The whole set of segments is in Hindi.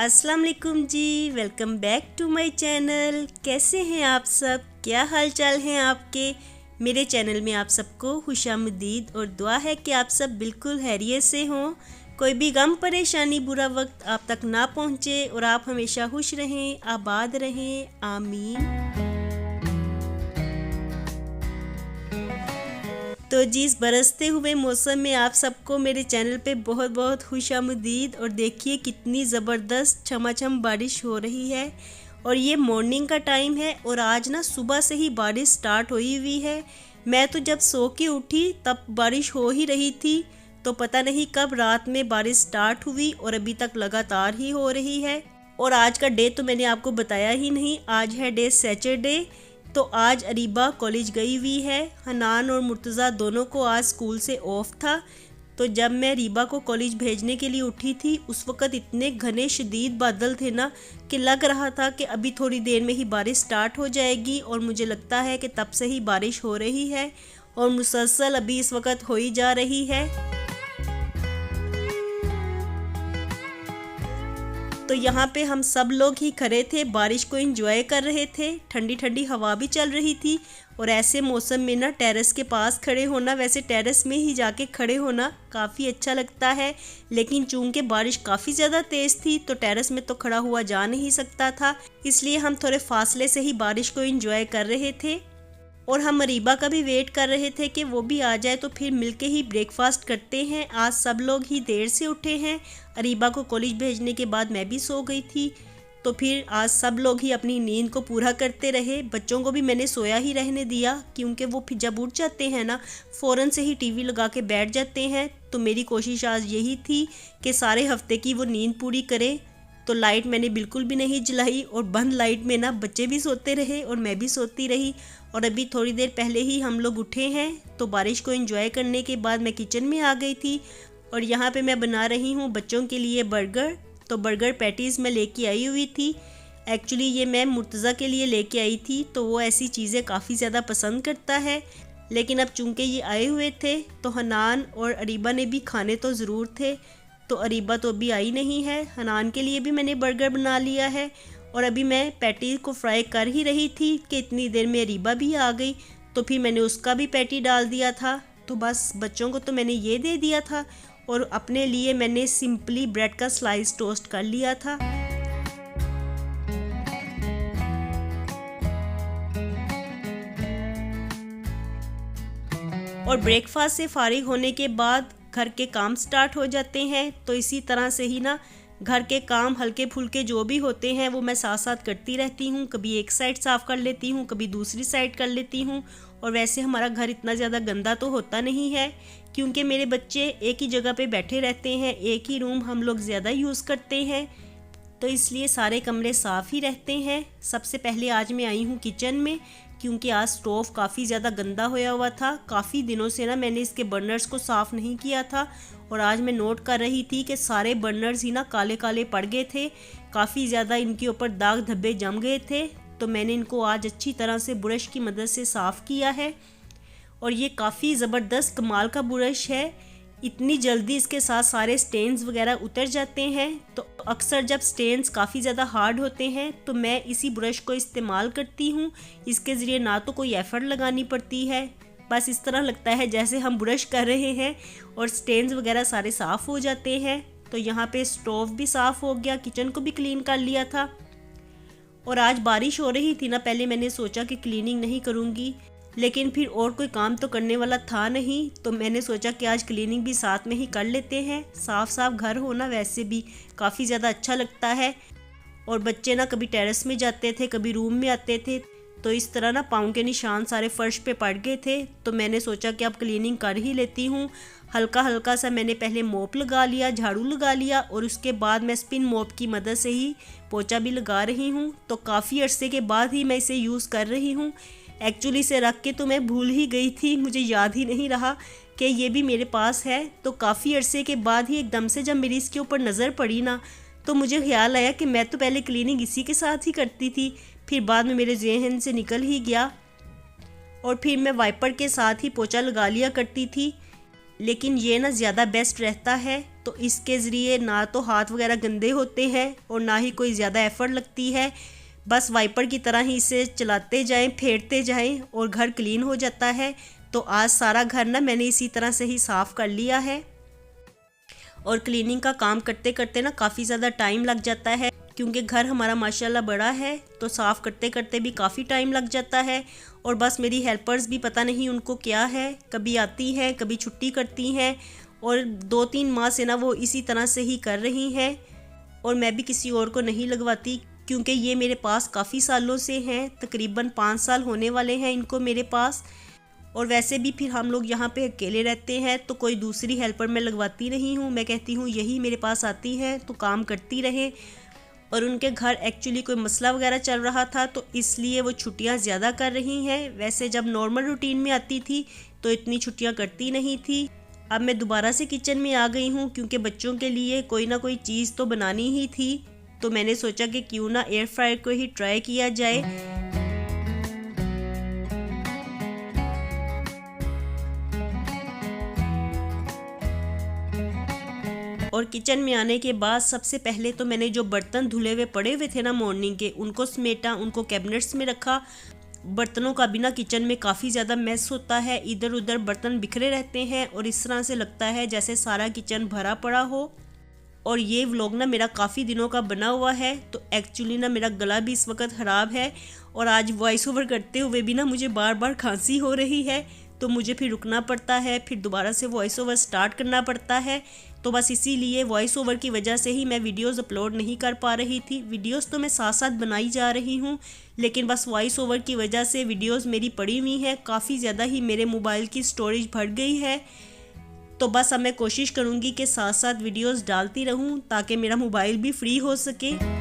अस्सलाम वालेकुम जी, welcome back to my channel. कैसे हैं आप सब? क्या हाल चाल हैं आपके? मेरे चैनल में आप सबको खुशामदीद और दुआ है कि आप सब बिल्कुल खैरियत से हों। कोई भी गम परेशानी बुरा वक्त आप तक ना पहुँचे और आप हमेशा खुश रहें, आबाद रहें, आमीन। तो जी, इस बरसते हुए मौसम में आप सबको मेरे चैनल पे बहुत बहुत खुशामदीद। और देखिए कितनी ज़बरदस्त छमाछम बारिश हो रही है और ये मॉर्निंग का टाइम है और आज ना सुबह से ही बारिश स्टार्ट हुई हुई है। मैं तो जब सो के उठी तब बारिश हो ही रही थी, तो पता नहीं कब रात में बारिश स्टार्ट हुई और अभी तक लगातार ही हो रही है। और आज का डे तो मैंने आपको बताया ही नहीं, आज है डे सैटरडे। तो आज अरीबा कॉलेज गई हुई है। हनान और मुर्तज़ा दोनों को आज स्कूल से ऑफ था। तो जब मैं अरीबा को कॉलेज भेजने के लिए उठी थी उस वक़्त इतने घने शदीद बादल थे ना कि लग रहा था कि अभी थोड़ी देर में ही बारिश स्टार्ट हो जाएगी। और मुझे लगता है कि तब से ही बारिश हो रही है और मुसलसल अभी इस वक्त हो ही जा रही है। तो यहाँ पे हम सब लोग ही खड़े थे, बारिश को एंजॉय कर रहे थे। ठंडी ठंडी हवा भी चल रही थी और ऐसे मौसम में ना टेरेस के पास खड़े होना, वैसे टेरेस में ही जाके खड़े होना काफ़ी अच्छा लगता है, लेकिन चूंकि बारिश काफ़ी ज़्यादा तेज़ थी तो टेरेस में तो खड़ा हुआ जा नहीं सकता था, इसलिए हम थोड़े फासले से ही बारिश को एंजॉय कर रहे थे। और हम अरीबा का भी वेट कर रहे थे कि वो भी आ जाए तो फिर मिलके ही ब्रेकफास्ट करते हैं। आज सब लोग ही देर से उठे हैं। अरीबा को कॉलेज भेजने के बाद मैं भी सो गई थी, तो फिर आज सब लोग ही अपनी नींद को पूरा करते रहे। बच्चों को भी मैंने सोया ही रहने दिया क्योंकि वो फिर जब उठ जाते हैं ना फ़ौरन से ही टीवी लगा के बैठ जाते हैं। तो मेरी कोशिश आज यही थी कि सारे हफ्ते की वो नींद पूरी करें। तो लाइट मैंने बिल्कुल भी नहीं जलाई और बंद लाइट में ना बच्चे भी सोते रहे और मैं भी सोती रही। और अभी थोड़ी देर पहले ही हम लोग उठे हैं, तो बारिश को एंजॉय करने के बाद मैं किचन में आ गई थी और यहाँ पे मैं बना रही हूँ बच्चों के लिए बर्गर। तो बर्गर पैटीज़ मैं लेके आई हुई थी। एक्चुअली ये मैं मुर्तज़ा के लिए लेके आई थी, तो वो ऐसी चीज़ें काफ़ी ज़्यादा पसंद करता है। लेकिन अब चूँकि ये आए हुए थे तो हनान और अरीबा ने भी खाने तो ज़रूर थे। तो अरीबा तो अभी आई नहीं है। हनान के लिए भी मैंने बर्गर बना लिया है और अभी मैं पैटी को फ्राई कर ही रही थी कि इतनी देर में अरीबा भी आ गई, तो फिर मैंने उसका भी पैटी डाल दिया था। तो बस बच्चों को तो मैंने ये दे दिया था और अपने लिए मैंने सिंपली ब्रेड का स्लाइस टोस्ट कर लिया था। और ब्रेकफास्ट से फारिग होने के बाद घर के काम स्टार्ट हो जाते हैं। तो इसी तरह से ही ना घर के काम हल्के फुल्के जो भी होते हैं वो मैं साथ साथ करती रहती हूँ। कभी एक साइड साफ़ कर लेती हूँ, कभी दूसरी साइड कर लेती हूँ। और वैसे हमारा घर इतना ज़्यादा गंदा तो होता नहीं है क्योंकि मेरे बच्चे एक ही जगह पे बैठे रहते हैं, एक ही रूम हम लोग ज़्यादा यूज़ करते हैं, तो इसलिए सारे कमरे साफ़ ही रहते हैं। सबसे पहले आज मैं आई हूँ किचन में क्योंकि आज स्टोव काफ़ी ज़्यादा गंदा होया हुआ था। काफ़ी दिनों से ना मैंने इसके बर्नर्स को साफ़ नहीं किया था और आज मैं नोट कर रही थी कि सारे बर्नर्स ही ना काले काले पड़ गए थे, काफ़ी ज़्यादा इनके ऊपर दाग धब्बे जम गए थे। तो मैंने इनको आज अच्छी तरह से ब्रश की मदद से साफ़ किया है और ये काफ़ी ज़बरदस्त कमाल का ब्रश है। इतनी जल्दी इसके साथ सारे स्टेन्स वगैरह उतर जाते हैं। तो अक्सर जब स्टेन्स काफ़ी ज़्यादा हार्ड होते हैं तो मैं इसी ब्रश को इस्तेमाल करती हूँ। इसके ज़रिए ना तो कोई एफ़र्ट लगानी पड़ती है, बस इस तरह लगता है जैसे हम ब्रश कर रहे हैं और स्टेन्स वगैरह सारे साफ़ हो जाते हैं। तो यहाँ पे स्टोव भी साफ़ हो गया, किचन को भी क्लीन कर लिया था। और आज बारिश हो रही थी ना, पहले मैंने सोचा कि क्लीनिंग नहीं करूँगी, लेकिन फिर और कोई काम तो करने वाला था नहीं, तो मैंने सोचा कि आज क्लीनिंग भी साथ में ही कर लेते हैं। साफ साफ घर होना वैसे भी काफ़ी ज़्यादा अच्छा लगता है। और बच्चे ना कभी टेरेस में जाते थे, कभी रूम में आते थे, तो इस तरह ना पाँव के निशान सारे फर्श पे पड़ गए थे। तो मैंने सोचा कि अब क्लीनिंग कर ही लेती हूँ। हल्का हल्का सा मैंने पहले मोप लगा लिया, झाड़ू लगा लिया और उसके बाद मैं स्पिन मोप की मदद से ही पोछा भी लगा रही हूँ। तो काफ़ी अरसे के बाद ही मैं इसे यूज़ कर रही हूँ। एक्चुअली इसे रख के तो मैं भूल ही गई थी, मुझे याद ही नहीं रहा कि ये भी मेरे पास है। तो काफ़ी अरसे के बाद ही एकदम से जब मेरी इसके ऊपर नज़र पड़ी ना, तो मुझे ख्याल आया कि मैं तो पहले क्लीनिंग इसी के साथ ही करती थी, फिर बाद में मेरे ज़हन से निकल ही गया और फिर मैं वाइपर के साथ ही पोछा लगा लिया करती थी। लेकिन ये ना ज़्यादा बेस्ट रहता है। तो इसके ज़रिए ना तो हाथ वगैरह गंदे होते हैं और ना ही कोई ज़्यादा एफ़र्ट लगती है। बस वाइपर की तरह ही इसे चलाते जाएं, फेरते जाएं और घर क्लीन हो जाता है। तो आज सारा घर ना मैंने इसी तरह से ही साफ़ कर लिया है। और क्लीनिंग का काम करते करते ना काफ़ी ज़्यादा टाइम लग जाता है, क्योंकि घर हमारा माशाल्लाह बड़ा है, तो साफ़ करते करते भी काफ़ी टाइम लग जाता है। और बस मेरी हेल्पर्स भी पता नहीं उनको क्या है, कभी आती हैं कभी छुट्टी करती हैं, और 2-3 माह से ना वो इसी तरह से ही कर रही हैं। और मैं भी किसी और को नहीं लगवाती, क्योंकि ये मेरे पास काफ़ी सालों से हैं, तकरीबन 5 साल होने वाले हैं इनको मेरे पास। और वैसे भी फिर हम लोग यहाँ पे अकेले रहते हैं, तो कोई दूसरी हेल्पर मैं लगवाती नहीं हूँ। मैं कहती हूँ यही मेरे पास आती है तो काम करती रहे। और उनके घर एक्चुअली कोई मसला वगैरह चल रहा था, तो इसलिए वो छुट्टियाँ ज़्यादा कर रही हैं। वैसे जब नॉर्मल रूटीन में आती थी तो इतनी छुट्टियाँ करती नहीं थी। अब मैं दोबारा से किचन में आ गई हूँ, क्योंकि बच्चों के लिए कोई ना कोई चीज़ तो बनानी ही थी। तो मैंने सोचा कि क्यों ना एयर फ्रायर को ही ट्राई किया जाए। और किचन में आने के बाद सबसे पहले तो मैंने जो बर्तन धुले हुए पड़े हुए थे ना मॉर्निंग के, उनको समेटा, उनको कैबिनेट्स में रखा। बर्तनों का भी ना किचन में काफ़ी ज़्यादा मैस होता है, इधर उधर बर्तन बिखरे रहते हैं और इस तरह से लगता है जैसे सारा किचन भरा पड़ा हो। और ये व्लॉग ना मेरा काफ़ी दिनों का बना हुआ है, तो एक्चुअली ना मेरा गला भी इस वक्त ख़राब है और आज वॉइस ओवर करते हुए भी ना मुझे बार बार खांसी हो रही है। तो मुझे फिर रुकना पड़ता है, फिर दोबारा से वॉइस ओवर स्टार्ट करना पड़ता है। तो बस इसीलिए वॉइस ओवर की वजह से ही मैं वीडियोस अपलोड नहीं कर पा रही थी। वीडियोस तो मैं साथ साथ बनाई जा रही हूँ, लेकिन बस वॉइस ओवर की वजह से वीडियोस मेरी पड़ी हुई हैं, काफ़ी ज़्यादा ही मेरे मोबाइल की स्टोरेज भर गई है। तो बस अब मैं कोशिश करूँगी कि साथ साथ वीडियोस डालती रहूँ, ताकि मेरा मोबाइल भी फ्री हो सके।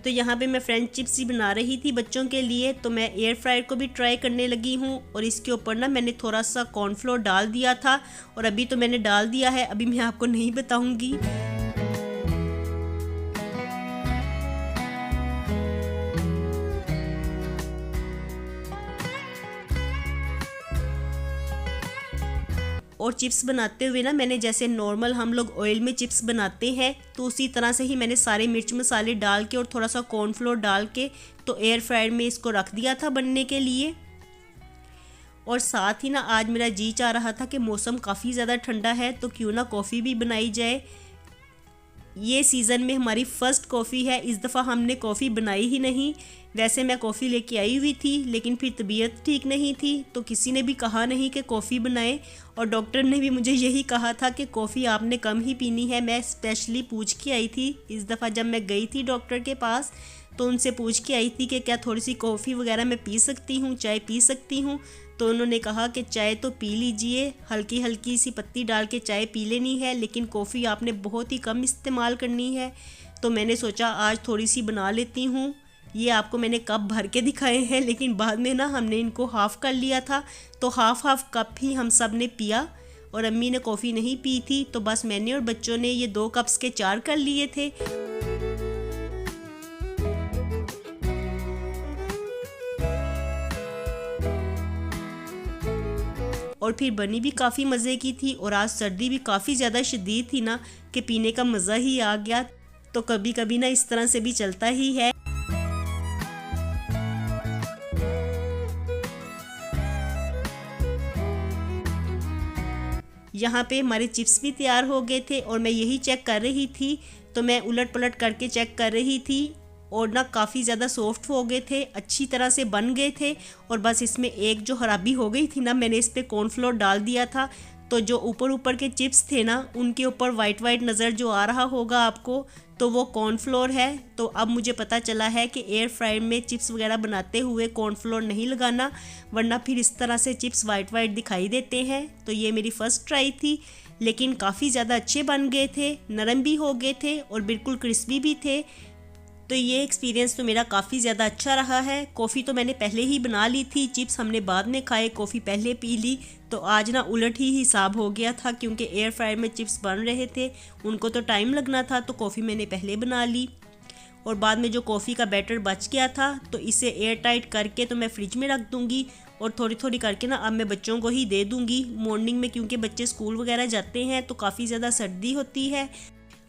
तो यहाँ पे मैं फ्रेंच चिप्स ही बना रही थी बच्चों के लिए, तो मैं एयर फ्रायर को भी ट्राई करने लगी हूँ। और इसके ऊपर ना मैंने थोड़ा सा कॉर्नफ्लोर डाल दिया था, और अभी तो मैंने डाल दिया है, अभी मैं आपको नहीं बताऊँगी। और चिप्स बनाते हुए ना मैंने जैसे नॉर्मल हम लोग ऑयल में चिप्स बनाते हैं, तो उसी तरह से ही मैंने सारे मिर्च मसाले डाल के और थोड़ा सा कॉर्नफ्लोर डाल के तो एयर फ्रायर में इसको रख दिया था बनने के लिए। और साथ ही ना आज मेरा जी चाह रहा था कि मौसम काफ़ी ज़्यादा ठंडा है, तो क्यों ना कॉफ़ी भी बनाई जाए। ये सीज़न में हमारी फ़र्स्ट कॉफ़ी है, इस दफ़ा हमने कॉफ़ी बनाई ही नहीं। वैसे मैं कॉफ़ी लेके आई हुई थी, लेकिन फिर तबीयत ठीक नहीं थी, तो किसी ने भी कहा नहीं कि कॉफ़ी बनाएं। और डॉक्टर ने भी मुझे यही कहा था कि कॉफ़ी आपने कम ही पीनी है। मैं स्पेशली पूछ के आई थी इस दफ़ा जब मैं गई थी डॉक्टर के पास, तो उनसे पूछ के आई थी कि क्या थोड़ी सी कॉफ़ी वगैरह मैं पी सकती हूँ, चाय पी सकती हूँ। तो उन्होंने कहा कि चाय तो पी लीजिए, हल्की हल्की सी पत्ती डाल के चाय पी लेनी है, लेकिन कॉफ़ी आपने बहुत ही कम इस्तेमाल करनी है। तो मैंने सोचा आज थोड़ी सी बना लेती हूँ। ये आपको मैंने कप भर के दिखाए हैं, लेकिन बाद में ना हमने इनको हाफ़ कर लिया था, तो हाफ़ कप ही हम सब ने पिया। और अम्मी ने कॉफ़ी नहीं पी थी, तो बस मैंने और बच्चों ने ये 2 कप्स के 4 कर लिए थे। और फिर बनी भी काफ़ी मज़े की थी, और आज सर्दी भी काफ़ी ज़्यादा शदीद थी ना कि पीने का मज़ा ही आ गया। तो कभी कभी ना इस तरह से भी चलता ही है। यहाँ पे हमारे चिप्स भी तैयार हो गए थे, और मैं यही चेक कर रही थी, तो मैं उलट पलट करके चेक कर रही थी, और ना काफ़ी ज़्यादा सॉफ्ट हो गए थे, अच्छी तरह से बन गए थे। और बस इसमें एक जो खराबी हो गई थी ना, मैंने इस पर कॉर्नफ्लोर डाल दिया था, तो जो ऊपर के चिप्स थे ना, उनके ऊपर वाइट वाइट नज़र जो आ रहा होगा आपको, तो वो कॉर्नफ्लोर है। तो अब मुझे पता चला है कि एयर फ्रायर में चिप्स वगैरह बनाते हुए कॉर्नफ्लोर नहीं लगाना, वरना फिर इस तरह से चिप्स वाइट वाइट दिखाई देते हैं। तो ये मेरी फ़र्स्ट ट्राई थी, लेकिन काफ़ी ज़्यादा अच्छे बन गए थे, नरम भी हो गए थे और बिल्कुल क्रिस्पी भी थे। तो ये एक्सपीरियंस तो मेरा काफ़ी ज़्यादा अच्छा रहा है। कॉफ़ी तो मैंने पहले ही बना ली थी, चिप्स हमने बाद में खाए, कॉफ़ी पहले पी ली। तो आज ना उलट ही हिसाब हो गया था, क्योंकि एयर फ्रायर में चिप्स बन रहे थे, उनको तो टाइम लगना था, तो कॉफ़ी मैंने पहले बना ली। और बाद में जो कॉफ़ी का बैटर बच गया था तो इसे एयर टाइट करके तो मैं फ्रिज में रख दूँगी और थोड़ी थोड़ी करके ना अब मैं बच्चों को ही दे दूँगी मॉर्निंग में, क्योंकि बच्चे स्कूल वगैरह जाते हैं तो काफ़ी ज़्यादा सर्दी होती है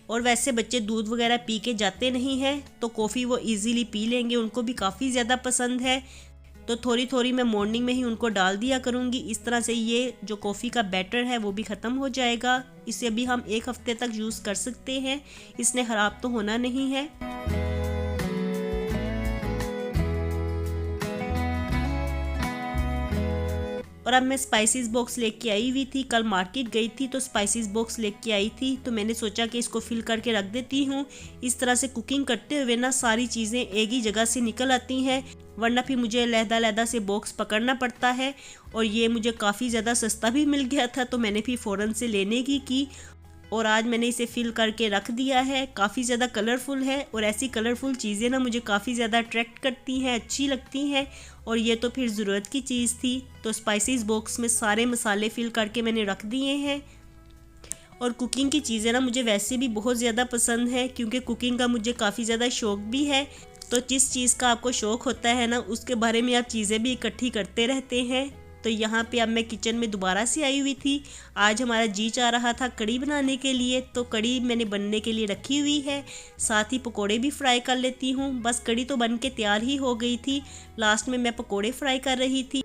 और वैसे बच्चे दूध वगैरह पी के जाते नहीं हैं तो कॉफ़ी वो इजीली पी लेंगे, उनको भी काफ़ी ज़्यादा पसंद है। तो थोड़ी थोड़ी मैं मॉर्निंग में ही उनको डाल दिया करूँगी। इस तरह से ये जो कॉफ़ी का बैटर है वो भी ख़त्म हो जाएगा। इसे अभी हम 1 हफ्ते तक यूज़ कर सकते हैं, इसने ख़राब तो होना नहीं है। और अब मैं स्पाइसेस बॉक्स लेके आई हुई थी, कल मार्केट गई थी तो स्पाइसेस बॉक्स लेके आई थी, तो मैंने सोचा कि इसको फिल करके रख देती हूँ। इस तरह से कुकिंग करते हुए ना सारी चीज़ें एक ही जगह से निकल आती हैं, वरना फिर मुझे लहदा से बॉक्स पकड़ना पड़ता है। और ये मुझे काफ़ी ज़्यादा सस्ता भी मिल गया था तो मैंने फिर फ़ौरन से लेने की और आज मैंने इसे फिल करके रख दिया है। काफ़ी ज़्यादा कलरफुल है और ऐसी कलरफुल चीज़ें ना मुझे काफ़ी ज़्यादा अट्रैक्ट करती हैं, अच्छी लगती हैं और ये तो फिर ज़रूरत की चीज़ थी। तो स्पाइसेस बॉक्स में सारे मसाले फिल करके मैंने रख दिए हैं। और कुकिंग की चीज़ें ना मुझे वैसे भी बहुत ज़्यादा पसंद है, क्योंकि कुकिंग का मुझे काफ़ी ज़्यादा शौक़ भी है। तो जिस चीज़ का आपको शौक़ होता है ना उसके बारे में आप चीज़ें भी इकट्ठी करते रहते हैं। तो यहाँ पे अब मैं किचन में दोबारा से आई हुई थी। आज हमारा जी चाह रहा था कड़ी बनाने के लिए, तो कड़ी मैंने बनने के लिए रखी हुई है। साथ ही पकोड़े भी फ्राई कर लेती हूँ। बस कड़ी तो बन के तैयार ही हो गई थी, लास्ट में मैं पकोड़े फ्राई कर रही थी।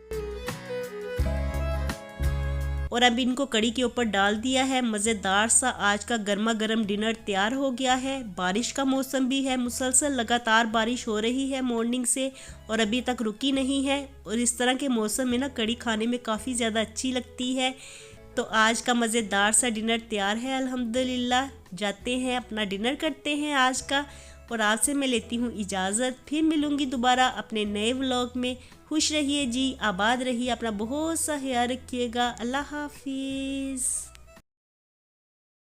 और अब इनको कड़ी के ऊपर डाल दिया है। मज़ेदार सा आज का गर्मा गर्म डिनर तैयार हो गया है। बारिश का मौसम भी है, मुसलसल लगातार बारिश हो रही है मॉर्निंग से और अभी तक रुकी नहीं है। और इस तरह के मौसम में ना कड़ी खाने में काफ़ी ज़्यादा अच्छी लगती है। तो आज का मज़ेदार सा डिनर तैयार है अल्हम्दुलिल्लाह। जाते हैं अपना डिनर करते हैं आज का, और आज से मैं लेती हूँ इजाज़त। फिर मिलूँगी दोबारा अपने नए व्लॉग में। खुश रहिए जी, आबाद रहिए, अपना बहुत सा ख्याल रखिएगा। अल्लाह हाफिज़।